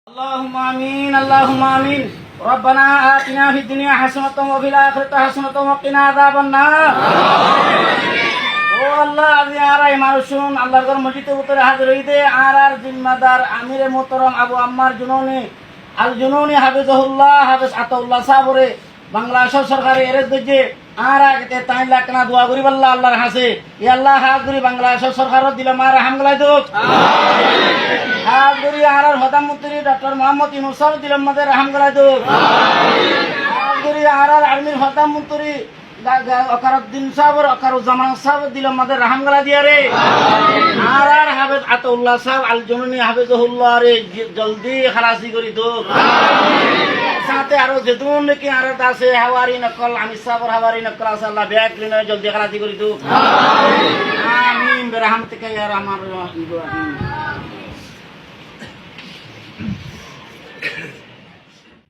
اللهم آمين اللهم آمين ربنا آتنا في الدنيا حسنة وفي الآخرة حسنة وقنا عذاب النار ও আল্লাহ আজি আরাই মানুষুন আল্লাহর ঘর মসজিদের উপরে হাজির হইতে আর জিম্মাদার আমিরে মোহতরম আবু আম্মার জুনুনি হাফিজহুল্লাহ হাফিজ আতাউল্লাহ সাবরে বাংলাদেশ সরকারে এর দজে আর আগতে 3 লাখ না দোয়া করি আল্লাহ আল্লাহর হাসে ই আল্লাহ হাজরি বাংলাদেশ সরকারত দিলে মার হামগলাই দোক আমিন হাজরি আর প্রধানমন্ত্রী ডক্টর মোহাম্মদ ইউনূস সাহেব দিলে আমাদের হামগলাই দোক আমিন হাজরি আর আর্মির প্রধানমন্ত্রী অকারউদ্দিন সাহেব অকারুজ্জামান সাহেব দিল আমাদের রাহমগলা দিয়া রে আর হাফেজ আতাউল্লাহ সাহেব আল জুনুনি হাফিজহুল্লাহ রে জলদি খালাসি করি দো সাথে আরো যেতুন নাকি আর আছে হাওয়ারি নকল আমি সাহেব হাওয়ারি নকল আছে আল্লাহ ব্যাক লিনা জলদি খালাসি করি দো আমিন বিরহমতিকা ইয়া রাহমান রাহিম।